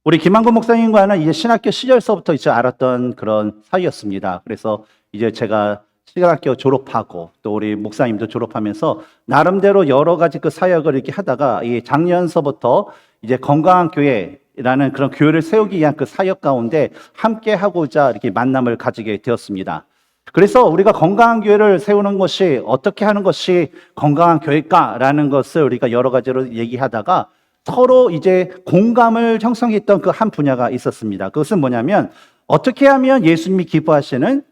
우리 김만곤 목사님과는 이제 신학교 시절서부터 이제 알았던 그런 사이였습니다. 그래서 이제 제가 신학교 졸업하고 또 우리 목사님도 졸업하면서 나름대로 여러 가지 그 사역을 이렇게 하다가 이 작년서부터 이제 건강한 교회라는 그런 교회를 세우기 위한 그 사역 가운데 함께 하고자 이렇게 만남을 가지게 되었습니다. 그래서 우리가 건강한 교회를 세우는 것이 어떻게 하는 것이 건강한 교회일까라는 것을 우리가 여러 가지로 얘기하다가 서로 이제 공감을 형성했던 그 한 분야가 있었습니다. 그것은 뭐냐면 어떻게 하면 예수님이 기뻐하시는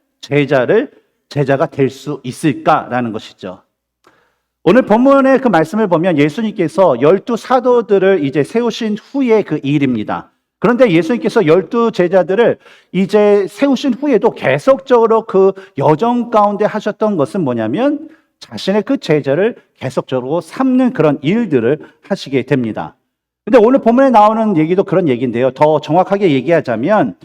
제자가 될 수 있을까라는 것이죠. 오늘 본문의 그 말씀을 보면 예수님께서 12사도들을 이제 세우신 후의 그 일입니다. 그런데 예수님께서 12제자들을 이제 세우신 후에도 계속적으로 그 여정 가운데 하셨던 것은 뭐냐면 자신의 그 제자를 계속적으로 삼는 그런 일들을 하시게 됩니다. 근데 오늘 본문에 나오는 얘기도 그런 얘기인데요. 더 정확하게 얘기하자면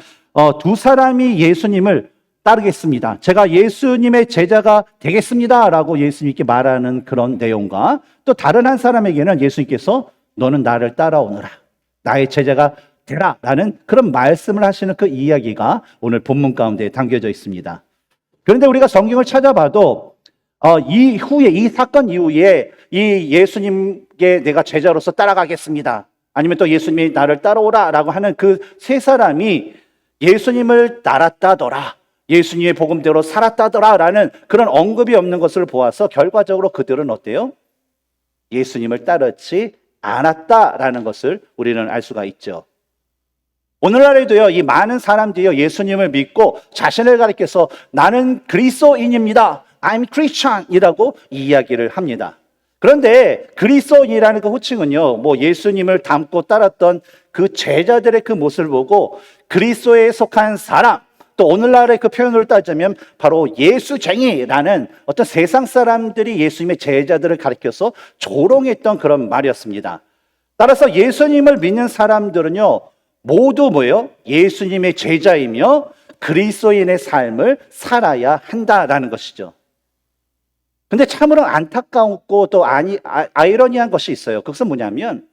두 사람이 예수님을 따르겠습니다. 제가 예수님의 제자가 되겠습니다라고 예수님께 말하는 그런 내용과 또 다른 한 사람에게는 예수님께서 너는 나를 따라오너라. 나의 제자가 되라라는 그런 말씀을 하시는 그 이야기가 오늘 본문 가운데 담겨져 있습니다. 그런데 우리가 성경을 찾아봐도 이 사건 이후에 이 예수님께 내가 제자로서 따라가겠습니다. 아니면 또 예수님이 나를 따라오라라고 하는 그 세 사람이 예수님을 따랐다더라. 예수님의 복음대로 살았다더라라는 그런 언급이 없는 것을 보아서 결과적으로 그들은 어때요? 예수님을 따르지 않았다라는 것을 우리는 알 수가 있죠. 오늘날에도요, 이 많은 사람들이요, 예수님을 믿고 자신을 가리켜서 나는 그리스도인입니다. I'm Christian 이라고 이야기를 합니다. 그런데 그리스도인이라는 그 호칭은요, 뭐 예수님을 닮고 따랐던 그 제자들의 그 모습을 보고 그리스도에 속한 사람, 또 오늘날의 그 표현으로 따지면 바로 예수쟁이라는 어떤 세상 사람들이 예수님의 제자들을 가리켜서 조롱했던 그런 말이었습니다. 따라서 예수님을 믿는 사람들은요, 모두 뭐예요? 예수님의 제자이며 그리스도인의 삶을 살아야 한다라는 것이죠. 근데 참으로 안타깝고 또 아이러니한 것이 있어요. 그것은 뭐냐면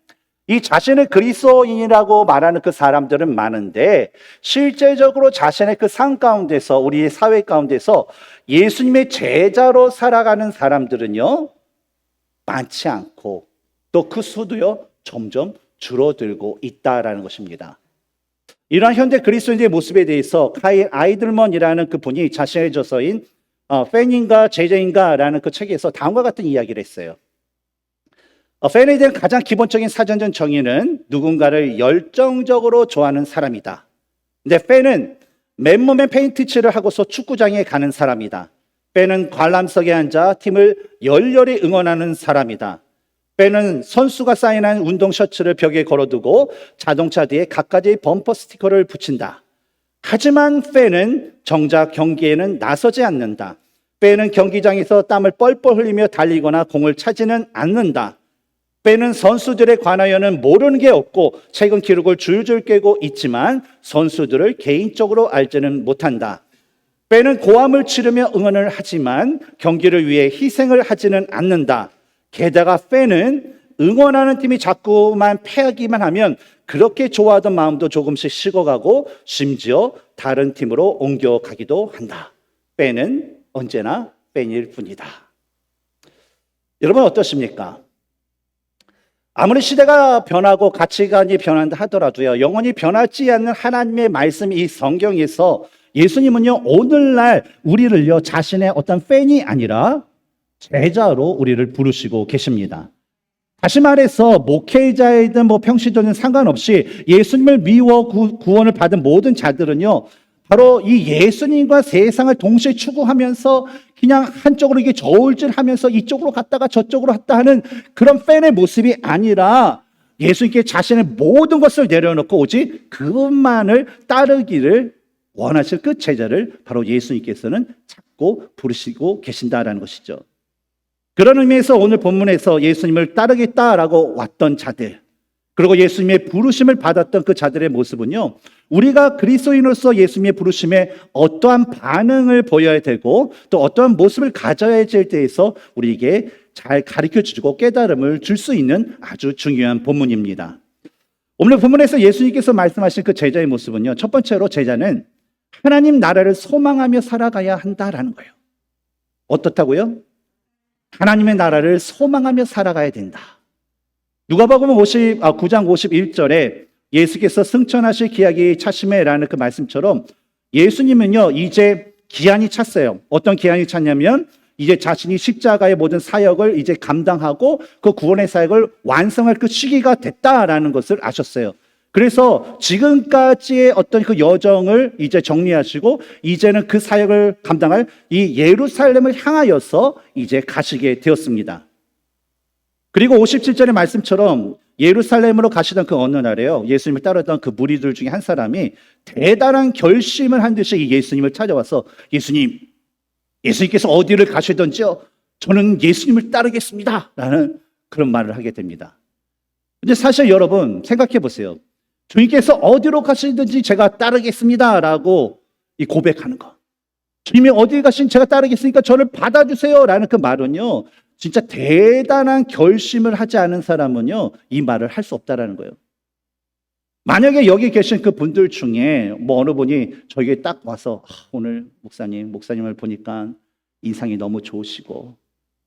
이 자신을 그리스도인이라고 말하는 그 사람들은 많은데 실제적으로 자신의 그 삶 가운데서 우리의 사회 가운데서 예수님의 제자로 살아가는 사람들은요 많지 않고 또 그 수도요 점점 줄어들고 있다라는 것입니다. 이러한 현대 그리스도인의 모습에 대해서 카일 아이들먼이라는 그 분이 자신의 저서인 팬인가 제자인가라는 그 책에서 다음과 같은 이야기를 했어요. 팬에 대한 가장 기본적인 사전적 정의는 누군가를 열정적으로 좋아하는 사람이다. 근데 팬은 맨몸에 페인트 칠을 하고서 축구장에 가는 사람이다. 팬은 관람석에 앉아 팀을 열렬히 응원하는 사람이다. 팬은 선수가 사인한 운동 셔츠를 벽에 걸어두고 자동차 뒤에 갖가지 범퍼 스티커를 붙인다. 하지만 팬은 정작 경기에는 나서지 않는다. 팬은 경기장에서 땀을 뻘뻘 흘리며 달리거나 공을 차지는 않는다. 팬은 선수들에 관하여는 모르는 게 없고 최근 기록을 줄줄 깨고 있지만 선수들을 개인적으로 알지는 못한다. 팬은 고함을 치르며 응원을 하지만 경기를 위해 희생을 하지는 않는다. 게다가 팬은 응원하는 팀이 자꾸만 패하기만 하면 그렇게 좋아하던 마음도 조금씩 식어가고 심지어 다른 팀으로 옮겨가기도 한다. 팬은 언제나 팬일 뿐이다. 여러분 어떠십니까? 아무리 시대가 변하고 가치관이 변한다 하더라도요, 영원히 변하지 않는 하나님의 말씀 이 성경에서 예수님은요 오늘날 우리를요 자신의 어떤 팬이 아니라 제자로 우리를 부르시고 계십니다. 다시 말해서 목회자이든 평시도든 상관없이 예수님을 미워 구원을 받은 모든 자들은요 바로 이 예수님과 세상을 동시에 추구하면서 그냥 한쪽으로 이게 저울질하면서 이쪽으로 갔다가 저쪽으로 갔다 하는 그런 팬의 모습이 아니라 예수님께 자신의 모든 것을 내려놓고 오직 그것만을 따르기를 원하실 그 제자를 바로 예수님께서는 찾고 부르시고 계신다라는 것이죠. 그런 의미에서 오늘 본문에서 예수님을 따르겠다라고 왔던 자들, 그리고 예수님의 부르심을 받았던 그 자들의 모습은요, 우리가 그리스도인으로서 예수님의 부르심에 어떠한 반응을 보여야 되고 또 어떠한 모습을 가져야 될 때에서 우리에게 잘 가르쳐 주고 깨달음을 줄 수 있는 아주 중요한 본문입니다. 오늘 본문에서 예수님께서 말씀하신 그 제자의 모습은요, 첫 번째로 제자는 하나님 나라를 소망하며 살아가야 한다라는 거예요. 어떻다고요? 하나님의 나라를 소망하며 살아가야 된다. 누가복음 9장 51절에 예수께서 승천하실 기약이 차심해라는 그 말씀처럼 예수님은요, 이제 기한이 찼어요. 어떤 기한이 찼냐면 이제 자신이 십자가의 모든 사역을 이제 감당하고 그 구원의 사역을 완성할 그 시기가 됐다라는 것을 아셨어요. 그래서 지금까지의 어떤 그 여정을 이제 정리하시고 이제는 그 사역을 감당할 이 예루살렘을 향하여서 이제 가시게 되었습니다. 그리고 57절의 말씀처럼 예루살렘으로 가시던 그 어느 날에요, 예수님을 따르던 그 무리들 중에 한 사람이 대단한 결심을 한 듯이 이 예수님을 찾아와서 예수님께서 어디를 가시던지요, 저는 예수님을 따르겠습니다 라는 그런 말을 하게 됩니다. 근데 사실 여러분 생각해 보세요. 주님께서 어디로 가시든지 제가 따르겠습니다 라고 이 고백하는 거, 주님이 어디 가신 제가 따르겠으니까 저를 받아주세요 라는 그 말은요, 진짜 대단한 결심을 하지 않은 사람은요, 이 말을 할 수 없다라는 거예요. 만약에 여기 계신 그 분들 중에 뭐 어느 분이 저에게 딱 와서 오늘 목사님을 보니까 인상이 너무 좋으시고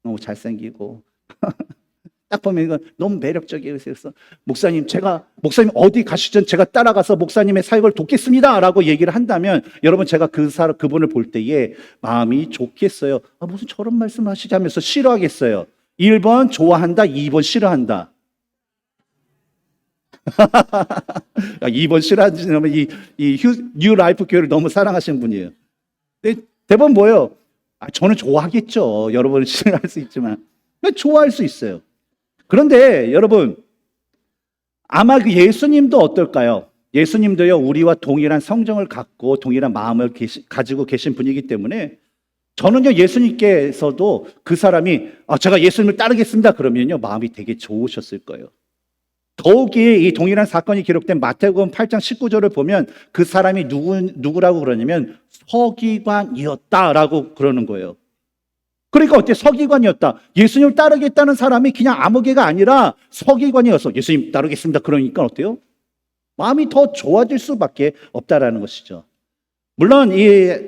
너무 잘생기고 딱 보면 이거 너무 매력적이에요. 그래서 목사님 어디 가시든 제가 따라가서 목사님의 사역을 돕겠습니다 라고 얘기를 한다면 여러분, 제가 그분을 볼 때에 마음이 좋겠어요? 무슨 저런 말씀을 하시지 하면서 싫어하겠어요? 1번 좋아한다, 2번 싫어한다. 2번 싫어하시면 이 뉴 라이프 교회를 너무 사랑하시는 분이에요. 대부분 뭐예요? 저는 좋아하겠죠. 여러분은 싫어할 수 있지만 좋아할 수 있어요. 그런데 여러분, 아마 그 예수님도 어떨까요? 예수님도요, 우리와 동일한 성정을 갖고 동일한 마음을 가지고 계신 분이기 때문에 저는요, 예수님께서도 그 사람이 제가 예수님을 따르겠습니다 그러면요, 마음이 되게 좋으셨을 거예요. 더욱이 이 동일한 사건이 기록된 마태복음 8장 19절을 보면 그 사람이 누구라고 그러냐면 서기관이었다라고 그러는 거예요. 그러니까 어때? 서기관이었다. 예수님을 따르겠다는 사람이 그냥 아무 개가 아니라 서기관이어서 예수님 따르겠습니다 그러니까 어때요? 마음이 더 좋아질 수밖에 없다라는 것이죠. 물론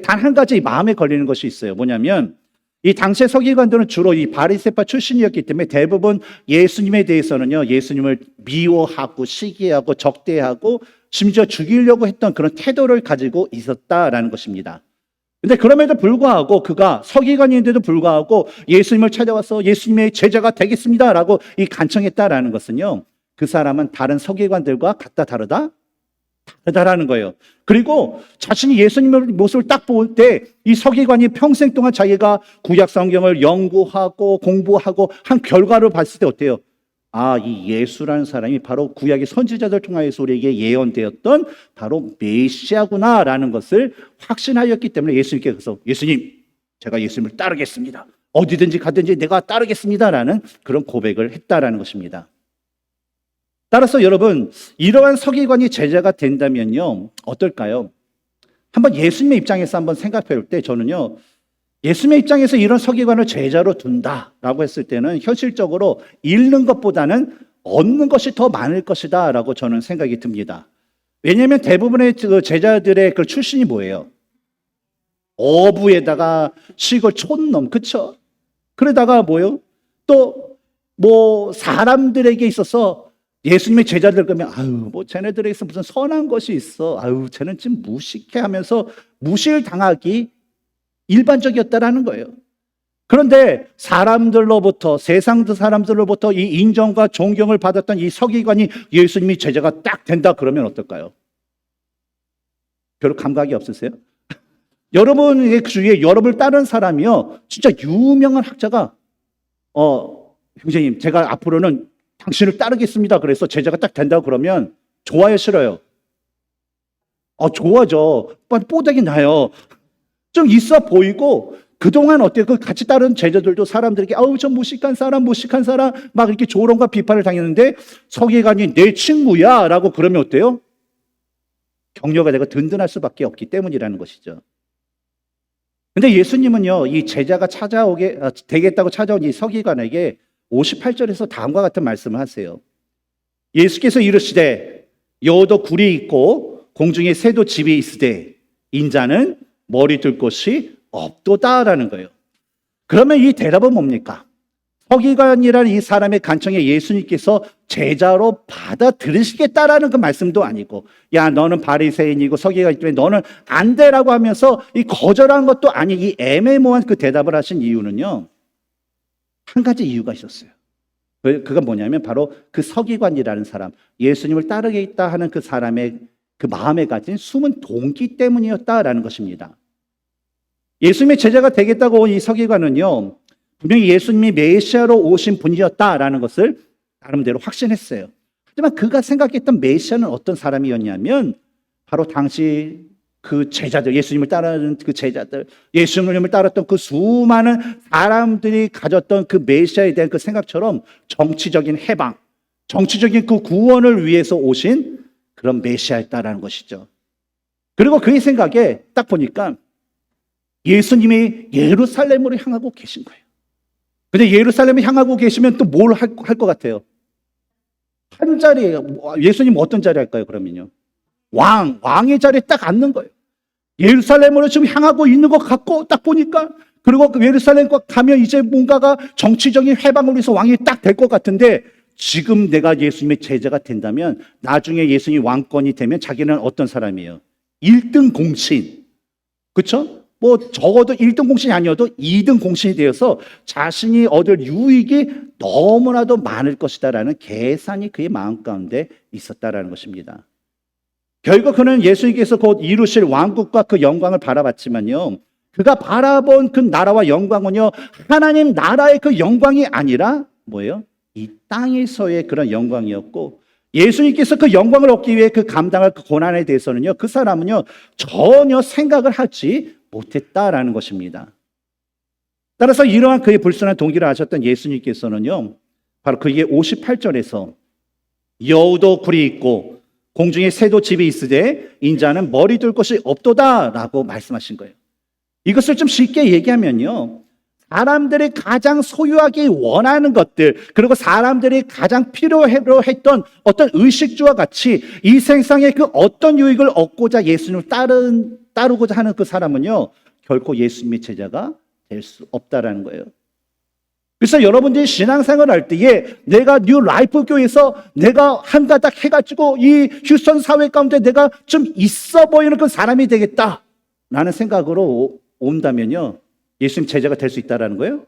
단 한 가지 마음에 걸리는 것이 있어요. 뭐냐면 이 당시의 서기관들은 주로 이 바리새파 출신이었기 때문에 대부분 예수님에 대해서는요, 예수님을 미워하고 시기하고 적대하고 심지어 죽이려고 했던 그런 태도를 가지고 있었다라는 것입니다. 근데 그럼에도 불구하고 그가 서기관인데도 불구하고 예수님을 찾아와서 예수님의 제자가 되겠습니다라고 간청했다라는 것은요, 그 사람은 다른 서기관들과 같다 다르다라는 거예요. 그리고 자신이 예수님의 모습을 딱 볼 때 이 서기관이 평생 동안 자기가 구약 성경을 연구하고 공부하고 한 결과를 봤을 때 어때요? 이 예수라는 사람이 바로 구약의 선지자들 통하여서 우리에게 예언되었던 바로 메시아구나라는 것을 확신하였기 때문에 예수님께서 예수님, 제가 예수님을 따르겠습니다. 어디든지 가든지 내가 따르겠습니다라는 그런 고백을 했다라는 것입니다. 따라서 여러분, 이러한 서기관이 제자가 된다면요, 어떨까요? 한번 예수님의 입장에서 한번 생각해 볼 때 저는요, 예수님의 입장에서 이런 서기관을 제자로 둔다라고 했을 때는 현실적으로 잃는 것보다는 얻는 것이 더 많을 것이다 라고 저는 생각이 듭니다. 왜냐하면 대부분의 제자들의 그 출신이 뭐예요? 어부에다가 시골 촌놈, 그쵸? 그러다가 뭐요? 또 뭐 사람들에게 있어서 예수님의 제자들 그러면 쟤네들에게서 무슨 선한 것이 있어, 쟤는 좀 무식해 하면서 무시를 당하기 일반적이었다라는 거예요. 그런데 사람들로부터, 세상 사람들로부터 이 인정과 존경을 받았던 이 서기관이 예수님이 제자가 딱 된다 그러면 어떨까요? 별로 감각이 없으세요? 여러분의 주위에 여러분을 따르는 사람이요, 진짜 유명한 학자가 형제님, 제가 앞으로는 당신을 따르겠습니다 그래서 제자가 딱 된다고 그러면 좋아요, 싫어요? 좋아져. 뽀대기 나요. 좀 있어 보이고, 그동안 어때요? 그 같이 따른 제자들도 사람들에게 저 무식한 사람 막 이렇게 조롱과 비판을 당했는데 서기관이 내 친구야 라고 그러면 어때요? 격려가 되고 든든할 수밖에 없기 때문이라는 것이죠. 근데 예수님은요, 이 제자가 되겠다고 찾아온 이 서기관에게 58절에서 다음과 같은 말씀을 하세요. 예수께서 이르시되 여호도 굴이 있고 공중에 새도 집이 있으되 인자는 머리 둘 곳이 없도다라는 거예요. 그러면 이 대답은 뭡니까? 서기관이라는 이 사람의 간청에 예수님께서 제자로 받아들이시겠다라는 그 말씀도 아니고, 야 너는 바리새인이고 서기관이기 때문에 너는 안 돼라고 하면서 이 거절한 것도 아닌 이 애매모호한 그 대답을 하신 이유는요, 한 가지 이유가 있었어요. 그건 뭐냐면 바로 그 서기관이라는 사람, 예수님을 따르겠다 하는 그 사람의 그 마음에 가진 숨은 동기 때문이었다라는 것입니다. 예수님의 제자가 되겠다고 온 이 서기관은요, 분명히 예수님이 메시아로 오신 분이었다라는 것을 나름대로 확신했어요. 하지만 그가 생각했던 메시아는 어떤 사람이었냐면 바로 당시 그 제자들, 예수님을 따르는 그 제자들, 예수님을 따랐던 그 수많은 사람들이 가졌던 그 메시아에 대한 그 생각처럼 정치적인 해방, 정치적인 그 구원을 위해서 오신 그런 메시아였다라는 것이죠. 그리고 그의 생각에 딱 보니까 예수님이 예루살렘으로 향하고 계신 거예요. 근데 예루살렘을 향하고 계시면 또 뭘 할 것 같아요? 한 자리에, 예수님 어떤 자리 할까요, 그러면요? 왕의 자리에 딱 앉는 거예요. 예루살렘으로 지금 향하고 있는 것 같고, 딱 보니까, 그리고 그 예루살렘 가면 이제 뭔가가 정치적인 해방을 위해서 왕이 딱 될 것 같은데, 지금 내가 예수님의 제자가 된다면, 나중에 예수님이 왕권이 되면 자기는 어떤 사람이에요? 1등 공신. 그렇죠? 뭐 적어도 1등 공신이 아니어도 2등 공신이 되어서 자신이 얻을 유익이 너무나도 많을 것이다라는 계산이 그의 마음 가운데 있었다라는 것입니다. 결국 그는 예수님께서 곧 이루실 왕국과 그 영광을 바라봤지만요, 그가 바라본 그 나라와 영광은요, 하나님 나라의 그 영광이 아니라 뭐예요? 이 땅에서의 그런 영광이었고, 예수님께서 그 영광을 얻기 위해 그 감당할 그 고난에 대해서는요, 그 사람은요 전혀 생각을 하지 못했다라는 것입니다. 따라서 이러한 그의 불순한 동기를 아셨던 예수님께서는요, 바로 그에게 58절에서 여우도 굴이 있고 공중에 새도 집이 있으되 인자는 머리 둘 곳이 없도다라고 말씀하신 거예요. 이것을 좀 쉽게 얘기하면요, 사람들이 가장 소유하기 원하는 것들, 그리고 사람들이 가장 필요로 했던 어떤 의식주와 같이 이 세상의 그 어떤 유익을 얻고자 예수님을 따르고자 하는 그 사람은요, 결코 예수님의 제자가 될 수 없다라는 거예요. 그래서 여러분들이 신앙생활을 할 때에 내가 뉴 라이프 교회에서 내가 한 가닥 해가지고 이 휴스턴 사회 가운데 내가 좀 있어 보이는 그 사람이 되겠다라는 생각으로 온다면요, 예수님 제자가 될 수 있다라는 거예요.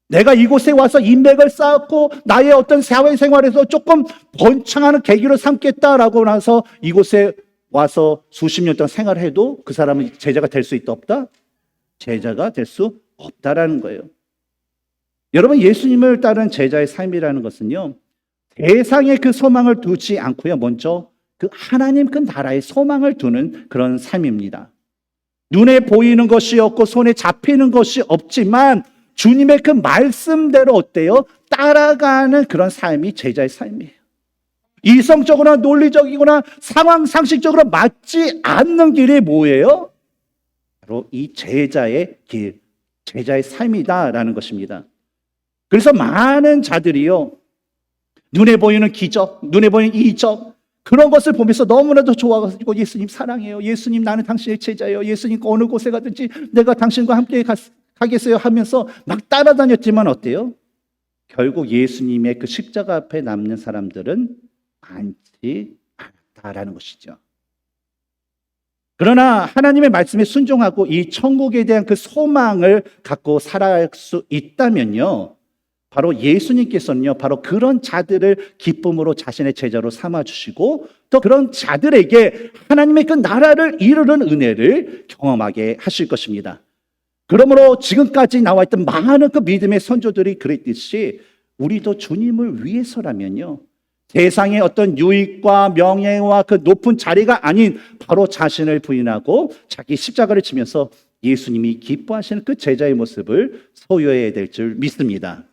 내가 이곳에 와서 인맥을 쌓았고 나의 어떤 사회생활에서 조금 번창하는 계기로 삼겠다라고 나서 이곳에 와서 수십 년 동안 생활해도 그 사람은 제자가 될 수 있다 없다? 제자가 될 수 없다라는 거예요. 여러분, 예수님을 따른 제자의 삶이라는 것은요, 세상에 그 소망을 두지 않고요, 먼저 그 하나님 그 나라의 소망을 두는 그런 삶입니다. 눈에 보이는 것이 없고 손에 잡히는 것이 없지만 주님의 그 말씀대로 어때요? 따라가는 그런 삶이 제자의 삶이에요. 이성적으로나 논리적이거나 상황 상식적으로 맞지 않는 길이 뭐예요? 바로 이 제자의 길, 제자의 삶이다라는 것입니다. 그래서 많은 자들이요, 눈에 보이는 기적, 눈에 보이는 이적, 그런 것을 보면서 너무나도 좋아가지고 예수님 사랑해요, 예수님 나는 당신의 제자예요, 예수님 어느 곳에 가든지 내가 당신과 함께 가겠어요 하면서 막 따라다녔지만 어때요? 결국 예수님의 그 십자가 앞에 남는 사람들은 많지 않다라는 것이죠. 그러나 하나님의 말씀에 순종하고 이 천국에 대한 그 소망을 갖고 살아갈 수 있다면요, 바로 예수님께서는요, 바로 그런 자들을 기쁨으로 자신의 제자로 삼아주시고 또 그런 자들에게 하나님의 그 나라를 이루는 은혜를 경험하게 하실 것입니다. 그러므로 지금까지 나와 있던 많은 그 믿음의 선조들이 그랬듯이 우리도 주님을 위해서라면요, 세상의 어떤 유익과 명예와 그 높은 자리가 아닌 바로 자신을 부인하고 자기 십자가를 지면서 예수님이 기뻐하시는 그 제자의 모습을 소유해야 될 줄 믿습니다.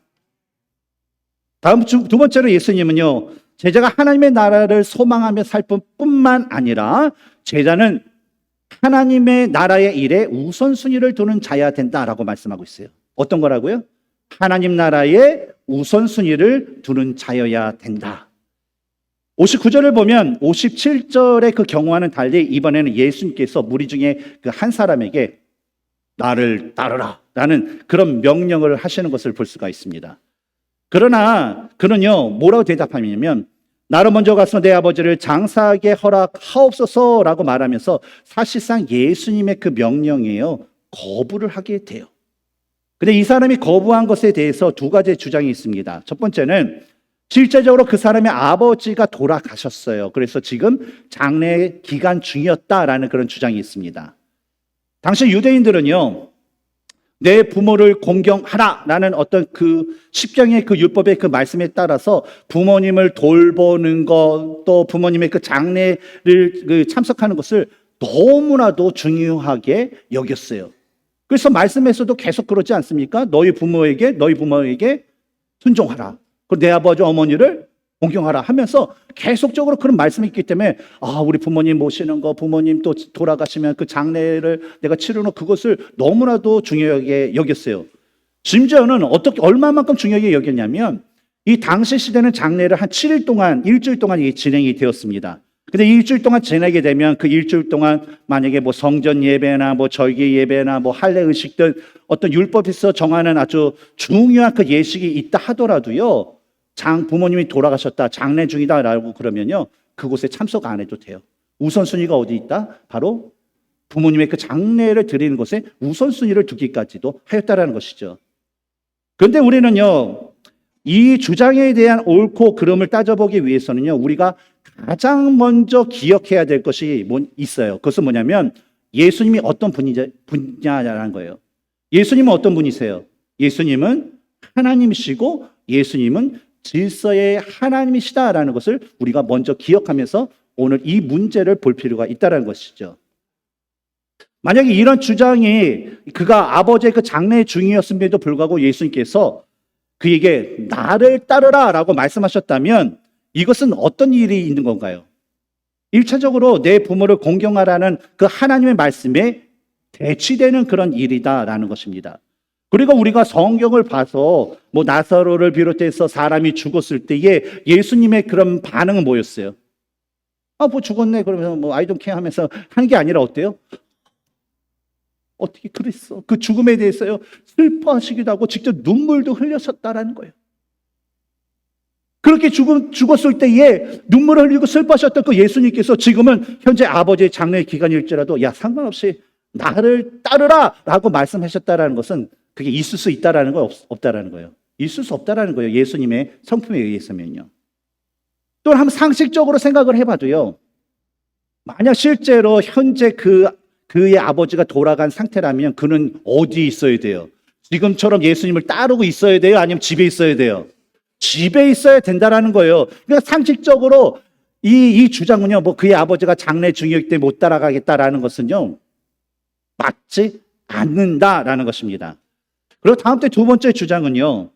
다음 두 번째로 예수님은요, 제자가 하나님의 나라를 소망하며 살 뿐만 아니라 제자는 하나님의 나라의 일에 우선순위를 두는 자여야 된다라고 말씀하고 있어요. 어떤 거라고요? 하나님 나라에 우선순위를 두는 자여야 된다. 59절을 보면 57절의 그 경우와는 달리 이번에는 예수님께서 무리 중에 그 한 사람에게 나를 따르라 라는 그런 명령을 하시는 것을 볼 수가 있습니다. 그러나 그는요 뭐라고 대답하냐면 나를 먼저 가서 내 아버지를 장사하게 허락하옵소서라고 말하면서 사실상 예수님의 그 명령이에요 거부를 하게 돼요. 근데 이 사람이 거부한 것에 대해서 두 가지 주장이 있습니다. 첫 번째는 실제적으로 그 사람의 아버지가 돌아가셨어요. 그래서 지금 장례 기간 중이었다라는 그런 주장이 있습니다. 당시 유대인들은요 내 부모를 공경하라라는 어떤 그 십경의 그 율법의 그 말씀에 따라서 부모님을 돌보는 것, 또 부모님의 그 장례를 그 참석하는 것을 너무나도 중요하게 여겼어요. 그래서 말씀에서도 계속 그러지 않습니까? 너희 부모에게 순종하라. 그리고 내 아버지 어머니를 공경하라 하면서 계속적으로 그런 말씀이 있기 때문에 우리 부모님 모시는 거, 부모님 또 돌아가시면 그 장례를 내가 치르는 그것을 너무나도 중요하게 여겼어요. 심지어는 얼마만큼 중요하게 여겼냐면 이 당시 시대는 장례를 한 7일 동안, 일주일 동안 이게 진행이 되었습니다. 근데 일주일 동안 지내게 되면 그 일주일 동안 만약에 뭐 성전 예배나 뭐 절기 예배나 뭐 할례 의식 등 어떤 율법에서 정하는 아주 중요한 그 예식이 있다 하더라도요. 부모님이 돌아가셨다, 장례 중이다라고 그러면요. 그곳에 참석 안 해도 돼요. 우선순위가 어디 있다? 바로 부모님의 그 장례를 드리는 것에 우선순위를 두기까지도 하였다라는 것이죠. 그런데 우리는요. 이 주장에 대한 옳고 그름을 따져보기 위해서는요. 우리가 가장 먼저 기억해야 될 것이 있어요. 그것은 뭐냐면 예수님이 어떤 분이냐라는 거예요. 예수님은 어떤 분이세요? 예수님은 하나님이시고 예수님은 질서의 하나님이시다라는 것을 우리가 먼저 기억하면서 오늘 이 문제를 볼 필요가 있다는 것이죠. 만약에 이런 주장이 그가 아버지의 그 장례 중이었음에도 불구하고 예수님께서 그에게 나를 따르라 라고 말씀하셨다면 이것은 어떤 일이 있는 건가요? 1차적으로 내 부모를 공경하라는 그 하나님의 말씀에 대치되는 그런 일이다라는 것입니다. 그리고 우리가 성경을 봐서 뭐 나사로를 비롯해서 사람이 죽었을 때에 예수님의 그런 반응은 뭐였어요? 뭐 죽었네 그러면서 뭐 I don't care 하면서 하는 게 아니라 어때요? 어떻게 그랬어? 그 죽음에 대해서요 슬퍼하시기도 하고 직접 눈물도 흘렸었다라는 거예요. 그렇게 죽었을 때에 눈물을 흘리고 슬퍼하셨던 그 예수님께서 지금은 현재 아버지의 장례 기간일지라도 상관없이 나를 따르라 라고 말씀하셨다라는 것은 그게 있을 수 있다라는 거 없다라는 거예요. 있을 수 없다라는 거예요. 예수님의 성품에 의해서면요. 또 한번 상식적으로 생각을 해봐도요. 만약 실제로 현재 그의 아버지가 돌아간 상태라면 그는 어디 있어야 돼요? 지금처럼 예수님을 따르고 있어야 돼요? 아니면 집에 있어야 돼요? 집에 있어야 된다라는 거예요. 그러니까 상식적으로 이 주장은요, 그의 아버지가 장례 중이었기 때문에 못 따라가겠다라는 것은요, 맞지 않는다라는 것입니다. 그리고 다음 때 두 번째 주장은요,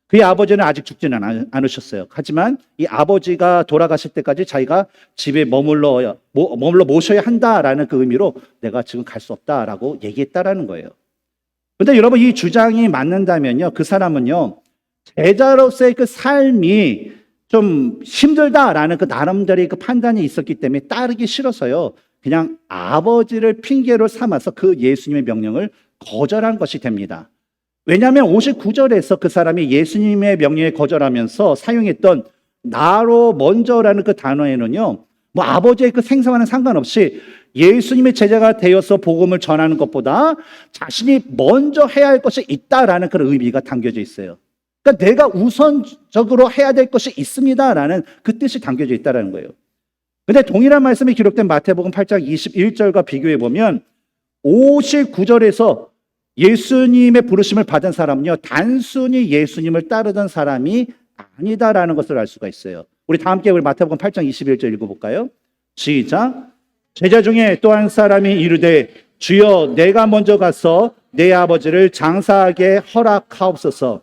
그의 아버지는 아직 죽지는 않으셨어요. 하지만 이 아버지가 돌아가실 때까지 자기가 집에 머물러 모셔야 한다라는 그 의미로 내가 지금 갈 수 없다라고 얘기했다라는 거예요. 그런데 여러분 이 주장이 맞는다면요, 그 사람은요, 제자로서의 그 삶이 좀 힘들다라는 그 나름대로의 그 판단이 있었기 때문에 따르기 싫어서요, 그냥 아버지를 핑계로 삼아서 그 예수님의 명령을 거절한 것이 됩니다. 왜냐하면 59절에서 그 사람이 예수님의 명령에 거절하면서 사용했던 나로 먼저라는 그 단어에는요, 아버지의 그 생사와는 상관없이 예수님의 제자가 되어서 복음을 전하는 것보다 자신이 먼저 해야 할 것이 있다라는 그런 의미가 담겨져 있어요. 그러니까 내가 우선적으로 해야 될 것이 있습니다라는 그 뜻이 담겨져 있다는 거예요. 근데 동일한 말씀이 기록된 마태복음 8장 21절과 비교해 보면 59절에서 예수님의 부르심을 받은 사람은요, 단순히 예수님을 따르던 사람이 아니다라는 것을 알 수가 있어요. 우리 다 함께 우리 마태복음 8장 21절 읽어볼까요? 시작. 제자 중에 또 한 사람이 이르되 주여 내가 먼저 가서 내 아버지를 장사하게 허락하옵소서.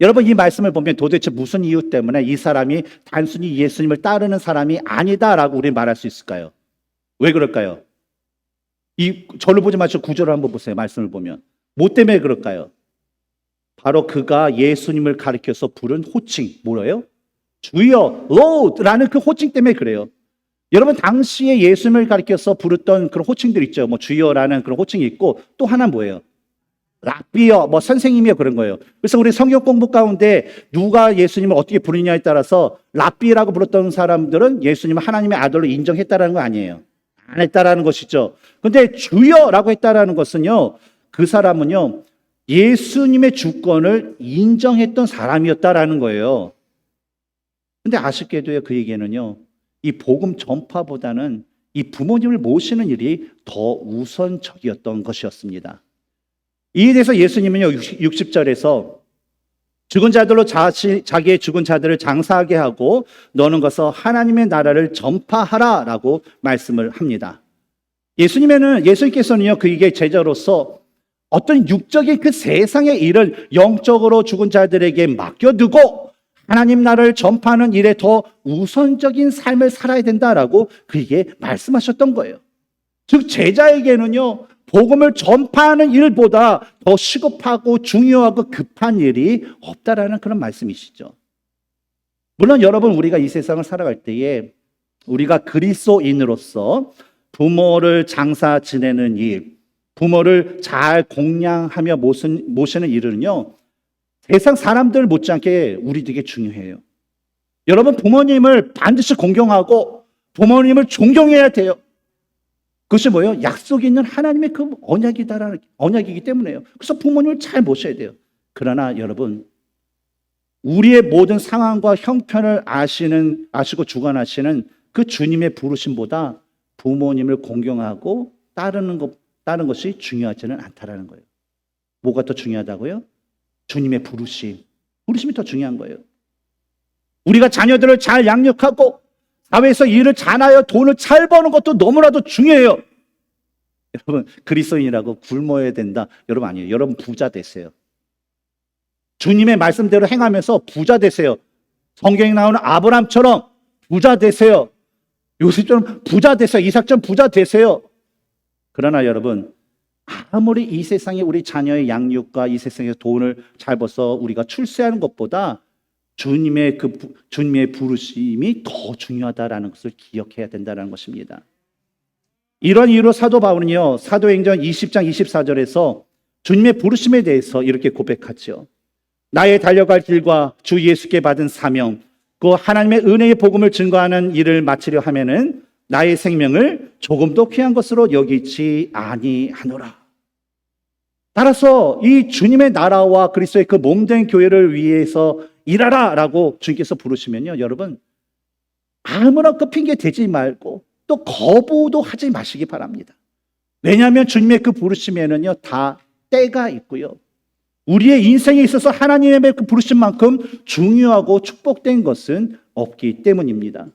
여러분 이 말씀을 보면 도대체 무슨 이유 때문에 이 사람이 단순히 예수님을 따르는 사람이 아니다라고 우리 말할 수 있을까요? 왜 그럴까요? 저를 보지 마시고 구절을 한번 보세요. 말씀을 보면 뭐 때문에 그럴까요? 바로 그가 예수님을 가리켜서 부른 호칭 뭐예요? 주여, Lord라는 그 호칭 때문에 그래요. 여러분 당시에 예수님을 가리켜서 부르던 그런 호칭들 있죠. 뭐 주여라는 그런 호칭이 있고 또 하나 뭐예요? 랍비여, 뭐 선생님이요 그런 거예요. 그래서 우리 성경 공부 가운데 누가 예수님을 어떻게 부르느냐에 따라서 랍비라고 불렀던 사람들은 예수님을 하나님의 아들로 인정했다라는 거 아니에요. 안 했다라는 것이죠. 근데 주여라고 했다라는 것은요, 그 사람은요 예수님의 주권을 인정했던 사람이었다라는 거예요. 근데 아쉽게도요 그 얘기는요 이 복음 전파보다는 이 부모님을 모시는 일이 더 우선적이었던 것이었습니다. 이에 대해서 예수님은요 60절에서 죽은 자들로 자기의 죽은 자들을 장사하게 하고 너는 가서 하나님의 나라를 전파하라 라고 말씀을 합니다. 예수님께서는요 그에게 제자로서 어떤 육적인 그 세상의 일을 영적으로 죽은 자들에게 맡겨두고 하나님 나라를 전파하는 일에 더 우선적인 삶을 살아야 된다라고 그에게 말씀하셨던 거예요. 즉 제자에게는요 복음을 전파하는 일보다 더 시급하고 중요하고 급한 일이 없다라는 그런 말씀이시죠. 물론 여러분 우리가 이 세상을 살아갈 때에 우리가 그리스도인으로서 부모를 장사 지내는 일, 부모를 잘 공양하며 모시는 일은요 세상 사람들 못지않게 우리 되게 중요해요. 여러분 부모님을 반드시 공경하고 부모님을 존경해야 돼요. 그것이 뭐예요? 약속이 있는 하나님의 그 언약이기 때문에요. 그래서 부모님을 잘 모셔야 돼요. 그러나 여러분 우리의 모든 상황과 형편을 아시고 주관하시는 그 주님의 부르심보다 부모님을 공경하고 따르는 것이 중요하지는 않다라는 거예요. 뭐가 더 중요하다고요? 주님의 부르심이 더 중요한 거예요. 우리가 자녀들을 잘 양육하고 사회에서 일을 잘하여 돈을 잘 버는 것도 너무나도 중요해요. 여러분 그리스도인이라고 굶어야 된다. 여러분 아니에요. 여러분 부자 되세요. 주님의 말씀대로 행하면서 부자 되세요. 성경에 나오는 아브라함처럼 부자 되세요. 요셉처럼 부자 되세요. 이삭처럼 부자 되세요. 그러나 여러분 아무리 이 세상에 우리 자녀의 양육과 이 세상에서 돈을 잘 벌어서 우리가 출세하는 것보다 주님의 부르심이 더 중요하다라는 것을 기억해야 된다는 것입니다. 이런 이유로 사도 바울은요 사도행전 20장 24절에서 주님의 부르심에 대해서 이렇게 고백하죠. 나의 달려갈 길과 주 예수께 받은 사명, 그 하나님의 은혜의 복음을 증거하는 일을 마치려 하면은 나의 생명을 조금도 귀한 것으로 여기지 아니하노라. 따라서 이 주님의 나라와 그리스도의 그 몸된 교회를 위해서 일하라 라고 주님께서 부르시면요 여러분 아무나 그 핑계 대지 말고 또 거부도 하지 마시기 바랍니다. 왜냐하면 주님의 그 부르심에는요 다 때가 있고요 우리의 인생에 있어서 하나님의 그 부르심만큼 중요하고 축복된 것은 없기 때문입니다.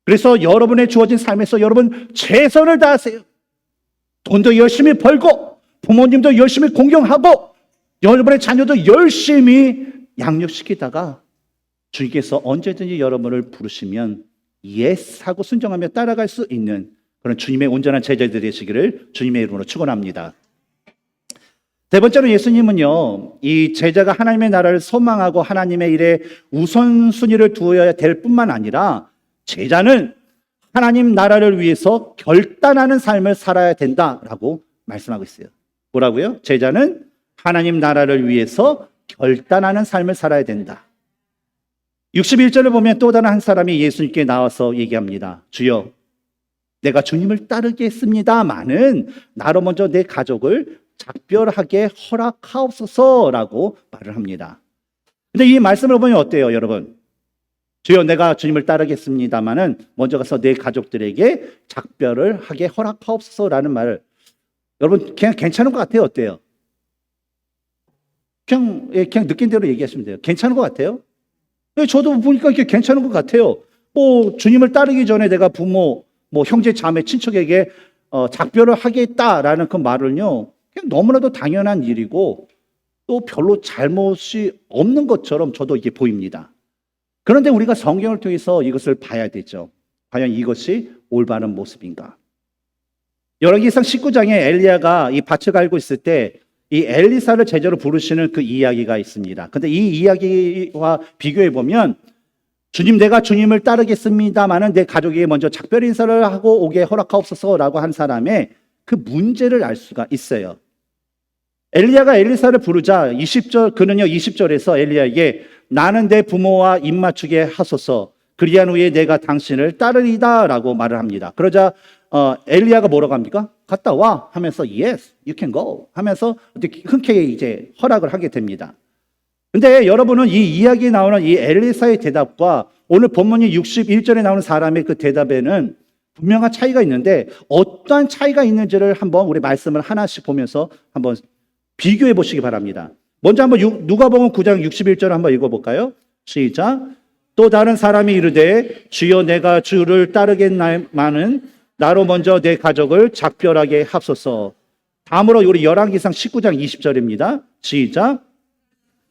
그래서 여러분의 주어진 삶에서 여러분 최선을 다하세요. 돈도 열심히 벌고 부모님도 열심히 공경하고 여러분의 자녀도 열심히 양육시키다가 주님께서 언제든지 여러분을 부르시면 yes 하고 순종하며 따라갈 수 있는 그런 주님의 온전한 제자들이 되시기를 주님의 이름으로 축원합니다. 세 번째로 예수님은요 이 제자가 하나님의 나라를 소망하고 하나님의 일에 우선순위를 두어야 될 뿐만 아니라 제자는 하나님 나라를 위해서 결단하는 삶을 살아야 된다라고 말씀하고 있어요. 뭐라고요? 제자는 하나님 나라를 위해서 결단하는 삶을 살아야 된다. 61절을 보면 또 다른 한 사람이 예수님께 나와서 얘기합니다. 주여, 내가 주님을 따르겠습니다마는 나로 먼저 내 가족을 작별하게 허락하옵소서라고 말을 합니다. 근데 이 말씀을 보면 어때요, 여러분? 주여, 내가 주님을 따르겠습니다마는 먼저 가서 내 가족들에게 작별을 하게 허락하옵소서라는 말을 여러분 그냥 괜찮은 것 같아요? 어때요? 그냥 느낀 대로 얘기하시면 돼요. 괜찮은 것 같아요? 저도 보니까 이게 괜찮은 것 같아요. 주님을 따르기 전에 내가 부모, 형제, 자매, 친척에게 작별을 하겠다라는 그 말을요, 그냥 너무나도 당연한 일이고 또 별로 잘못이 없는 것처럼 저도 이게 보입니다. 그런데 우리가 성경을 통해서 이것을 봐야 되죠. 과연 이것이 올바른 모습인가? 열왕기상 19장에 엘리야가 이 밭을 갈고 있을 때 이 엘리사를 제자로 부르시는 그 이야기가 있습니다. 근데 이 이야기와 비교해 보면 주님, 내가 주님을 따르겠습니다마는 내 가족에게 먼저 작별 인사를 하고 오게 허락하옵소서라고 한 사람의 그 문제를 알 수가 있어요. 엘리야가 엘리사를 부르자 20절, 그는요 20절에서 엘리야에게 나는 내 부모와 입맞추게 하소서, 그리한 후에 내가 당신을 따르리다 라고 말을 합니다. 그러자 엘리야가 뭐라고 합니까? 갔다 와 하면서 yes, you can go 하면서 흔쾌히 이제 허락을 하게 됩니다. 근데 여러분은 이 이야기에 나오는 이 엘리사의 대답과 오늘 본문이 61절에 나오는 사람의 그 대답에는 분명한 차이가 있는데 어떠한 차이가 있는지를 한번 우리 말씀을 하나씩 보면서 한번 비교해 보시기 바랍니다. 먼저 한번 누가복음 9장 61절 한번 읽어볼까요? 시작. 또 다른 사람이 이르되 주여 내가 주를 따르겠나마는 나로 먼저 내 가족을 작별하게 합소서. 다음으로 우리 열왕기상 19장 20절입니다. 시작.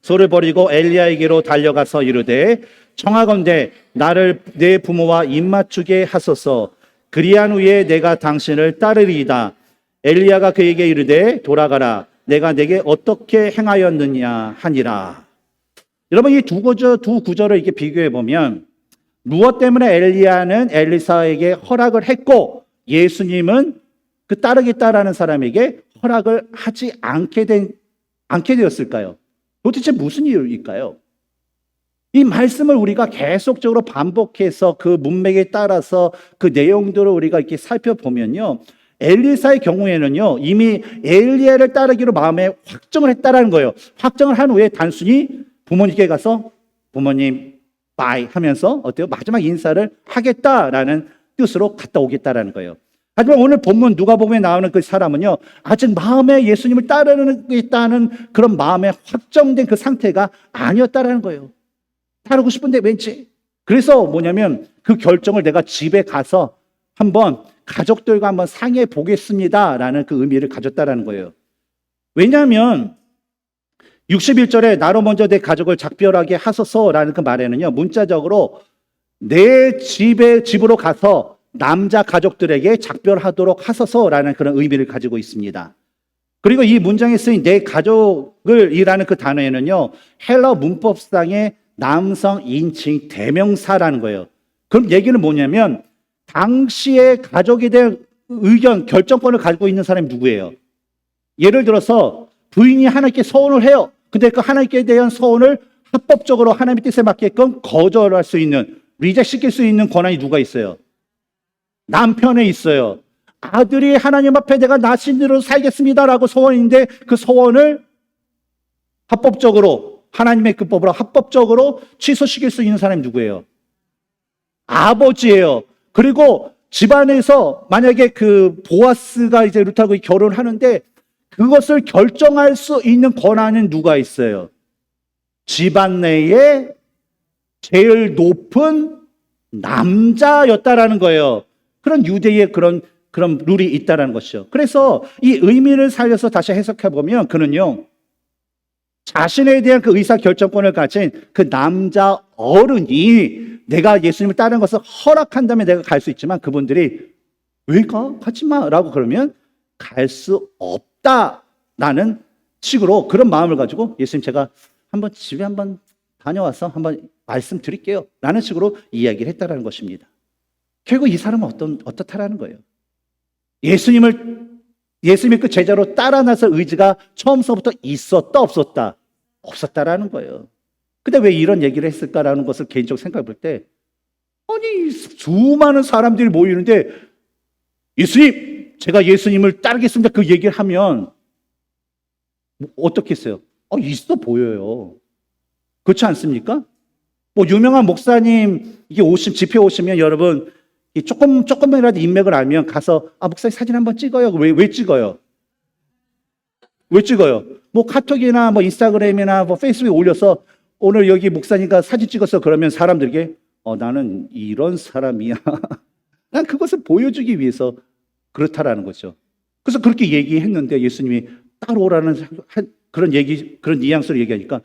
소를 버리고 엘리야에게로 달려가서 이르되 청하건대 나를 내 부모와 입맞추게 하소서, 그리한 후에 내가 당신을 따르리이다. 엘리야가 그에게 이르되 돌아가라, 내가 내게 어떻게 행하였느냐 하니라. 여러분 이 두 구절을 이렇게 비교해 보면 무엇 때문에 엘리야는 엘리사에게 허락을 했고 예수님은 그 따르겠다라는 사람에게 허락을 하지 않게 되었을까요? 도대체 무슨 이유일까요? 이 말씀을 우리가 계속적으로 반복해서 그 문맥에 따라서 그 내용들을 우리가 이렇게 살펴보면요, 엘리사의 경우에는요 이미 엘리야를 따르기로 마음에 확정을 했다라는 거예요. 확정을 한 후에 단순히 부모님께 가서 부모님 바이 하면서 어때요? 마지막 인사를 하겠다라는 뜻으로 갔다 오겠다라는 거예요. 하지만 오늘 본문 누가복음에 나오는 그 사람은요 아직 마음에 예수님을 따르겠다는 그런 마음에 확정된 그 상태가 아니었다라는 거예요. 따르고 싶은데 왠지. 그래서 뭐냐면 그 결정을 내가 집에 가서 한번 가족들과 한번 상의해 보겠습니다라는 그 의미를 가졌다라는 거예요. 왜냐하면 61절에 나로 먼저 내 가족을 작별하게 하소서라는 그 말에는요 문자적으로 내 집으로 가서 남자 가족들에게 작별하도록 하소서라는 그런 의미를 가지고 있습니다. 그리고 이 문장에 쓰인 내 가족을 이라는 그 단어에는요 헬러 문법상의 남성 인칭 대명사라는 거예요. 그럼 얘기는 뭐냐면 당시의 가족에 대한 의견, 결정권을 가지고 있는 사람이 누구예요? 예를 들어서 부인이 하나님께 서원을 해요. 근데 그 하나님께 대한 서원을 합법적으로 하나님의 뜻에 맞게끔 거절할 수 있는, 리젝시킬 수 있는 권한이 누가 있어요? 남편에 있어요. 아들이 하나님 앞에 내가 나신대로 살겠습니다라고 서원인데 그 서원을 합법적으로 하나님의 그 법으로 합법적으로 취소시킬 수 있는 사람이 누구예요? 아버지예요. 그리고 집안에서 만약에 그 보아스가 이제 룻하고 결혼하는데 그것을 결정할 수 있는 권한은 누가 있어요? 집안 내에 제일 높은 남자였다라는 거예요. 그런 유대의 그런 룰이 있다라는 것이죠. 그래서 이 의미를 살려서 다시 해석해 보면 그는요 자신에 대한 그 의사 결정권을 가진 그 남자 어른이 내가 예수님을 따르는 것을 허락한다면 내가 갈 수 있지만 그분들이 왜 가? 가지 마라고 그러면 갈 수 없다라는 식으로 그런 마음을 가지고 예수님 제가 한번 집에 한번 다녀와서 한번 말씀드릴게요 라는 식으로 이야기를 했다라는 것입니다. 결국 이 사람은 어떻다라는 거예요. 예수님의 그 제자로 따라 나설 의지가 처음서부터 있었다 없었다? 없었다라는 거예요. 근데 왜 이런 얘기를 했을까라는 것을 개인적으로 생각해 볼 때 아니 수많은 사람들이 모이는데 예수님 제가 예수님을 따르겠습니다 그 얘기를 하면 어떻겠어요? 있어 보여요. 그렇지 않습니까? 뭐 유명한 목사님 이게 집회 오시면 여러분 조금이라도 인맥을 알면 가서 목사님 사진 한번 찍어요. 왜 찍어요? 왜 찍어요? 뭐 카톡이나 뭐 인스타그램이나 뭐 페이스북에 올려서 오늘 여기 목사님과 사진 찍었어 그러면 사람들에게 나는 이런 사람이야. 난 그것을 보여주기 위해서 그렇다라는 거죠. 그래서 그렇게 얘기했는데 예수님이 따라오라는 그런 뉘앙스로 얘기하니까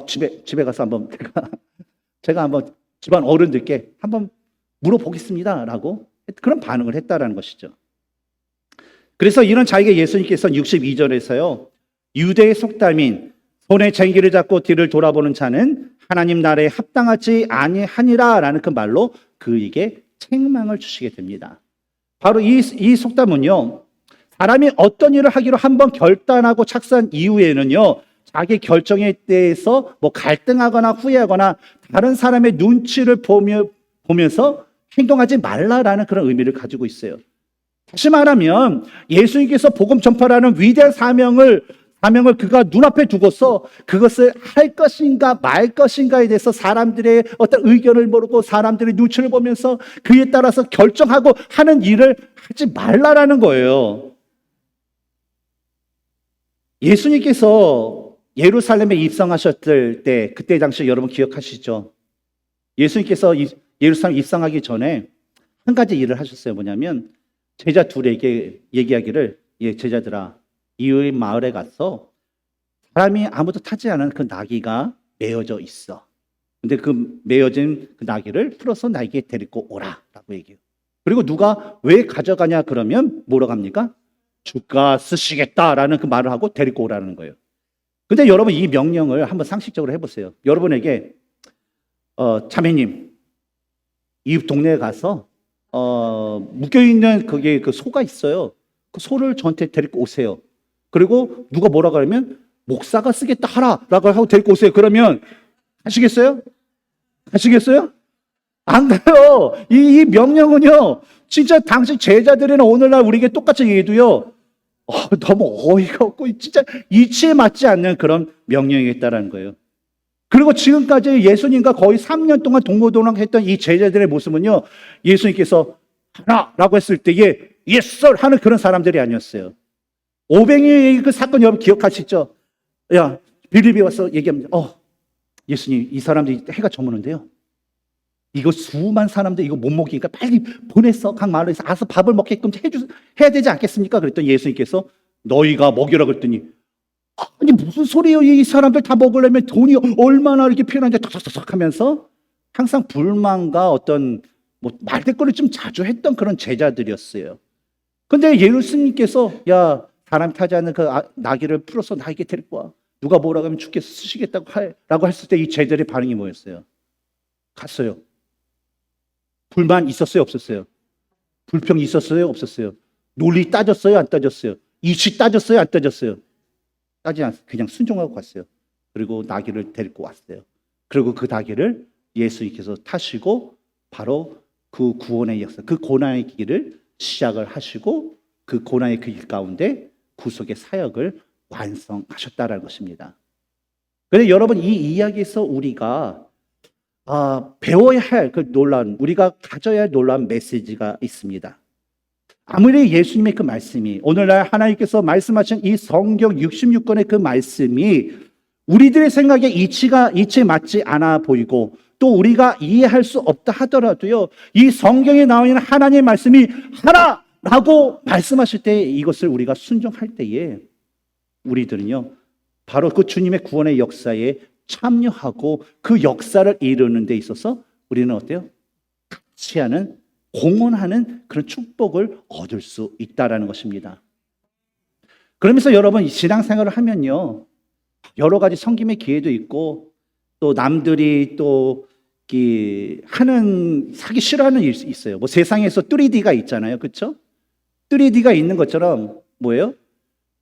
집에 가서 한번 제가 한번 집안 어른들께 한번 물어보겠습니다라고 그런 반응을 했다라는 것이죠. 그래서 이런 자에게 예수님께서는 62절에서요 유대의 속담인 손에 쟁기를 잡고 뒤를 돌아보는 자는 하나님 나라에 합당하지 아니하니라라는 그 말로 그에게 책망을 주시게 됩니다. 바로 이 속담은요, 사람이 어떤 일을 하기로 한번 결단하고 착수한 이후에는요, 자기 결정에 대해서 뭐 갈등하거나 후회하거나 다른 사람의 눈치를 보면서 행동하지 말라라는 그런 의미를 가지고 있어요. 다시 말하면 예수님께서 복음 전파라는 위대한 사명을 그가 눈앞에 두고서 그것을 할 것인가 말 것인가에 대해서 사람들의 어떤 의견을 모르고 사람들의 눈치를 보면서 그에 따라서 결정하고 하는 일을 하지 말라라는 거예요. 예수님께서 예루살렘에 입성하셨을 때, 그때 당시 여러분 기억하시죠? 예수님께서 예루살렘 입성하기 전에 한 가지 일을 하셨어요. 뭐냐면 제자 둘에게 얘기하기를, 제자들아, 이웃 마을에 가서 사람이 아무도 타지 않은 그 나귀가 메어져 있어. 근데 그 메어진 그 나귀를 풀어서 나에게 데리고 오라 라고 얘기해요. 그리고 누가 왜 가져가냐 그러면 뭐라고 합니까? 주가 쓰시겠다라는 그 말을 하고 데리고 오라는 거예요. 근데 여러분 이 명령을 한번 상식적으로 해보세요. 여러분에게 자매님, 이 동네에 가서 묶여있는 그게 그 소가 있어요. 그 소를 저한테 데리고 오세요. 그리고 누가 뭐라 그러면 목사가 쓰겠다 하라라고 하고 데리고 오세요. 그러면 하시겠어요? 하시겠어요? 안 가요. 이 명령은요, 진짜 당시 제자들이나 오늘날 우리에게 똑같이 얘기해도요, 너무 어이가 없고 진짜 이치에 맞지 않는 그런 명령이겠다라는 거예요. 그리고 지금까지 예수님과 거의 3년 동안 동고동락했던 이 제자들의 모습은요, 예수님께서 하라라고 했을 때에 yes sir 하는 그런 사람들이 아니었어요. 오병이의 그 사건 여러분 기억하시죠? 야, 빌립이 와서 얘기합니다. 예수님, 이 사람들이 해가 저무는데요, 이거 수많은 사람들 이거 못 먹이니까 빨리 보내서 각 마을에서 알아서 밥을 먹게끔 해야 되지 않겠습니까? 그랬더니 예수님께서 너희가 먹이라 그랬더니, 아니 무슨 소리예요? 이 사람들 다 먹으려면 돈이 얼마나 이렇게 필요한데 탁탁탁 하면서 항상 불만과 어떤 뭐 말대꾸를 좀 자주 했던 그런 제자들이었어요. 근데 예수님께서 야, 사람 타지 않는 그 나귀를 풀어서 나에게 데리고 와. 누가 뭐라고 하면 주께서 쓰시겠다고 라고 했을 때 이 제자들의 반응이 뭐였어요? 갔어요. 불만 있었어요? 없었어요? 불평 있었어요? 없었어요? 논리 따졌어요? 안 따졌어요? 이치 따졌어요? 안 따졌어요? 따지지 않았어요. 그냥 순종하고 갔어요. 그리고 나귀를 데리고 왔어요. 그리고 그 나귀를 예수님께서 타시고 바로 그 구원의 역사, 그 고난의 길을 시작을 하시고 그 고난의 길 가운데 구속의 사역을 완성하셨다는 것입니다. 그런데 여러분 이 이야기에서 우리가 배워야 할 그 놀라운, 우리가 가져야 할 놀라운 메시지가 있습니다. 아무리 예수님의 그 말씀이, 오늘날 하나님께서 말씀하신 이 성경 66권의 그 말씀이 우리들의 생각에 이치에 맞지 않아 보이고 또 우리가 이해할 수 없다 하더라도요, 이 성경에 나와 있는 하나님의 말씀이 하나라고 말씀하실 때 이것을 우리가 순종할 때에 우리들은요, 바로 그 주님의 구원의 역사에 참여하고 그 역사를 이루는 데 있어서 우리는 어때요? 같이 하는, 공헌하는 그런 축복을 얻을 수 있다라는 것입니다. 그러면서 여러분 이 신앙생활을 하면요, 여러 가지 섬김의 기회도 있고 또 남들이 또 하기 싫어하는 일이 있어요. 뭐 세상에서 3D가 있잖아요. 그렇죠? 3D가 있는 것처럼 뭐예요?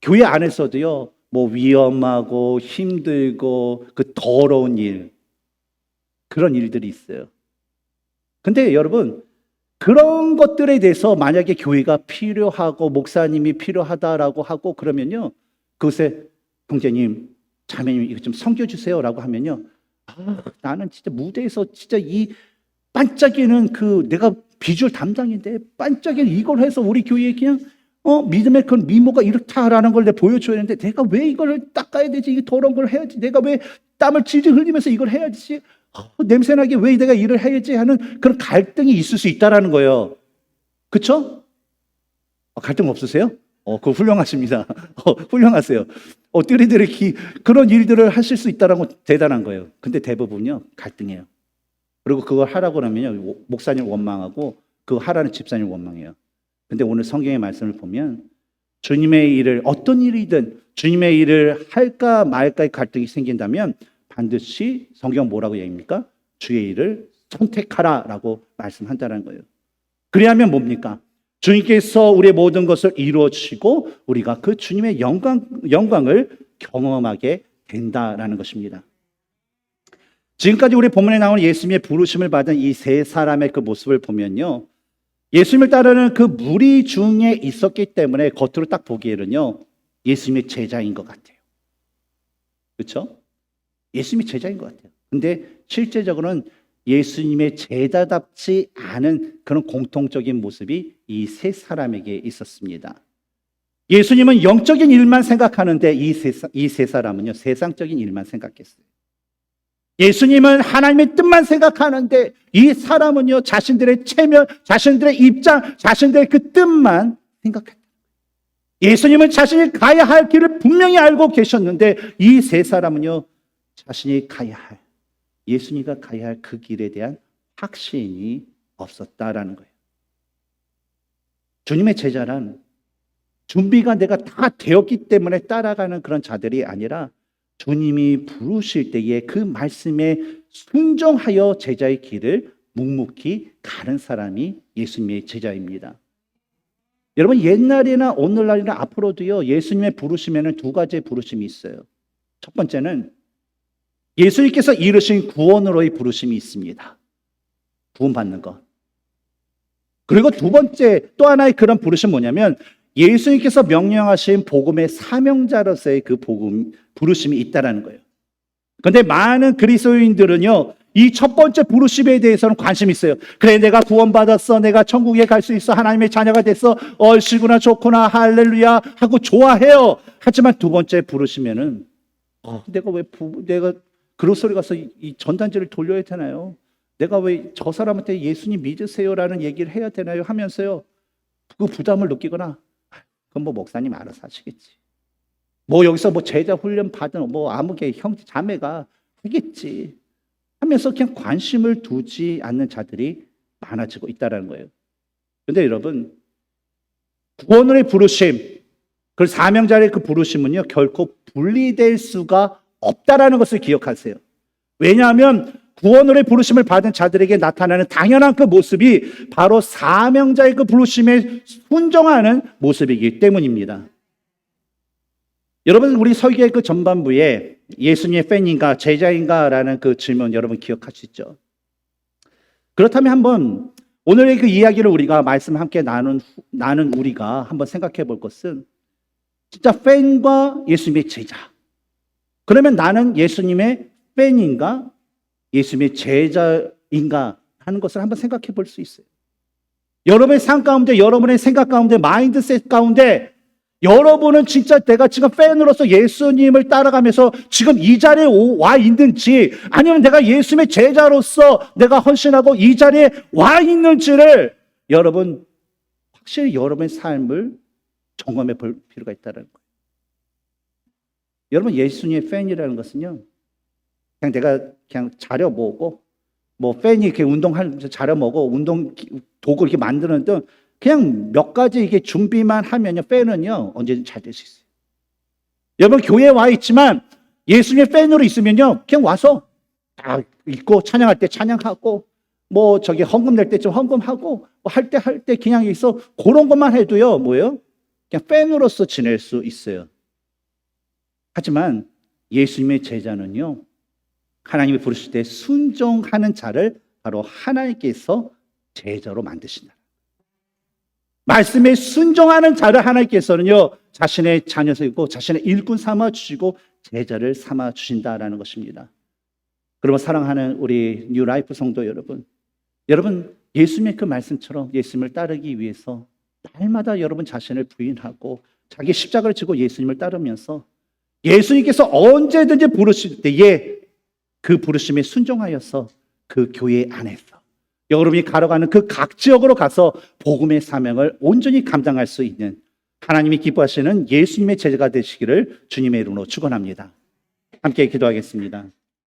교회 안에서도요, 뭐 위험하고 힘들고 그 더러운 일, 그런 일들이 있어요. 근데 여러분 그런 것들에 대해서 만약에 교회가 필요하고 목사님이 필요하다라고 하고 그러면요, 그것에 형제님, 자매님 이거 좀 섬겨주세요 라고 하면요, 나는 진짜 무대에서 진짜 이 반짝이는 그 내가 비주얼 담당인데 반짝이는 이걸 해서 우리 교회에 그냥 믿음의 그 미모가 이렇다라는 걸 내가 보여줘야 되는데 내가 왜 이걸 닦아야 되지? 이 더러운 걸 해야지. 내가 왜 땀을 질질 흘리면서 이걸 해야지? 냄새나게 왜 내가 일을 해야지? 하는 그런 갈등이 있을 수 있다라는 거예요. 그렇죠? 갈등 없으세요? 그거 훌륭하십니다. 훌륭하세요. 띠리들이 그런 일들을 하실 수 있다는 건 대단한 거예요. 근데 대부분요, 갈등해요. 그리고 그걸 하라고 하면요, 목사님 원망하고 그거 하라는 집사님 원망해요. 근데 오늘 성경의 말씀을 보면 주님의 일을, 어떤 일이든 주님의 일을 할까 말까의 갈등이 생긴다면 반드시 성경 뭐라고 얘기합니까? 주의 일을 선택하라라고 말씀한다는 거예요. 그래야면 뭡니까? 주님께서 우리의 모든 것을 이루어 주시고 우리가 그 주님의 영광을 경험하게 된다라는 것입니다. 지금까지 우리 본문에 나오는 예수님의 부르심을 받은 이 세 사람의 그 모습을 보면요, 예수님을 따르는 그 무리 중에 있었기 때문에 겉으로 딱 보기에는요, 예수님의 제자인 것 같아요. 그렇죠? 예수님의 제자인 것 같아요. 근데 실제적으로는 예수님의 제자답지 않은 그런 공통적인 모습이 이 세 사람에게 있었습니다. 예수님은 영적인 일만 생각하는데 이 세 사람은요, 세상적인 일만 생각했어요. 예수님은 하나님의 뜻만 생각하는데 이 사람은요, 자신들의 체면, 자신들의 입장, 자신들의 그 뜻만 생각했다. 예수님은 자신이 가야 할 길을 분명히 알고 계셨는데 이 세 사람은요, 자신이 가야 할, 예수님과 가야 할 그 길에 대한 확신이 없었다라는 거예요. 주님의 제자란 준비가 내가 다 되었기 때문에 따라가는 그런 자들이 아니라 주님이 부르실 때에 그 말씀에 순종하여 제자의 길을 묵묵히 가는 사람이 예수님의 제자입니다. 여러분, 옛날이나 오늘날이나 앞으로도요, 예수님의 부르심에는 두 가지의 부르심이 있어요. 첫 번째는 예수님께서 이루신 구원으로의 부르심이 있습니다. 구원받는 것. 그리고 두 번째 또 하나의 그런 부르심은 뭐냐면 예수님께서 명령하신 복음의 사명자로서의 그 부르심이 있다라는 거예요. 그런데 많은 그리스도인들은요, 이 첫 번째 부르심에 대해서는 관심이 있어요. 그래, 내가 구원받았어, 내가 천국에 갈 수 있어, 하나님의 자녀가 됐어, 얼씨구나 좋구나, 할렐루야 하고 좋아해요. 하지만 두 번째 부르심에는 내가 그로소리 가서 이 전단지를 돌려야 되나요? 내가 왜 저 사람한테 예수님 믿으세요라는 얘기를 해야 되나요? 하면서요, 그 부담을 느끼거나, 그건 뭐 목사님 알아서 하시겠지. 뭐 여기서 뭐 제자 훈련 받은 뭐 아무개 형제 자매가 하겠지 하면서 그냥 관심을 두지 않는 자들이 많아지고 있다는 거예요. 그런데 여러분, 구원의 부르심, 그 사명자의 그 부르심은요, 결코 분리될 수가 없다라는 것을 기억하세요. 왜냐하면 구원의 부르심을 받은 자들에게 나타나는 당연한 그 모습이 바로 사명자의 그 부르심에 순종하는 모습이기 때문입니다. 여러분, 우리 설교의 그 전반부에 예수님의 팬인가 제자인가라는 그 질문 여러분 기억하시죠? 그렇다면 한번 오늘의 그 이야기를 우리가 말씀 함께 나눈 우리가 한번 생각해 볼 것은 진짜 팬과 예수님의 제자. 그러면 나는 예수님의 팬인가 예수님의 제자인가 하는 것을 한번 생각해 볼 수 있어요. 여러분의 삶 가운데, 여러분의 생각 가운데, 마인드셋 가운데 여러분은 진짜 내가 지금 팬으로서 예수님을 따라가면서 지금 이 자리에 와 있는지, 아니면 내가 예수님의 제자로서 내가 헌신하고 이 자리에 와 있는지를 여러분 확실히 여러분의 삶을 점검해 볼 필요가 있다는 거예요. 여러분, 예수님의 팬이라는 것은요, 그냥 내가 그냥 자료 모으고 뭐 팬이 이렇게 운동하면서 자료 모으고 운동 도구 이렇게 만드는 등 그냥 몇 가지 이게 준비만 하면요, 팬은요 언제든 잘 될 수 있어요. 여러분, 교회에 와 있지만 예수님의 팬으로 있으면요, 그냥 와서 다 있고 찬양할 때 찬양하고 뭐 저기 헌금 낼 때 좀 헌금하고 뭐 할 때 그냥 있어, 그런 것만 해도요 뭐예요? 그냥 팬으로서 지낼 수 있어요. 하지만 예수님의 제자는요, 하나님이 부르실 때 순종하는 자를 바로 하나님께서 제자로 만드신다. 말씀에 순종하는 자를 하나님께서는요, 자신의 자녀이고 자신의 일꾼 삼아 주시고 제자를 삼아 주신다라는 것입니다. 그러면 사랑하는 우리 뉴 라이프 성도 여러분, 예수님의 그 말씀처럼 예수님을 따르기 위해서 날마다 여러분 자신을 부인하고 자기 십자가를 지고 예수님을 따르면서 예수님께서 언제든지 부르실 때에 그 부르심에 순종하여서 그 교회 안에서 여러분이 가려가는 그 각 지역으로 가서 복음의 사명을 온전히 감당할 수 있는 하나님이 기뻐하시는 예수님의 제자가 되시기를 주님의 이름으로 축원합니다. 함께 기도하겠습니다.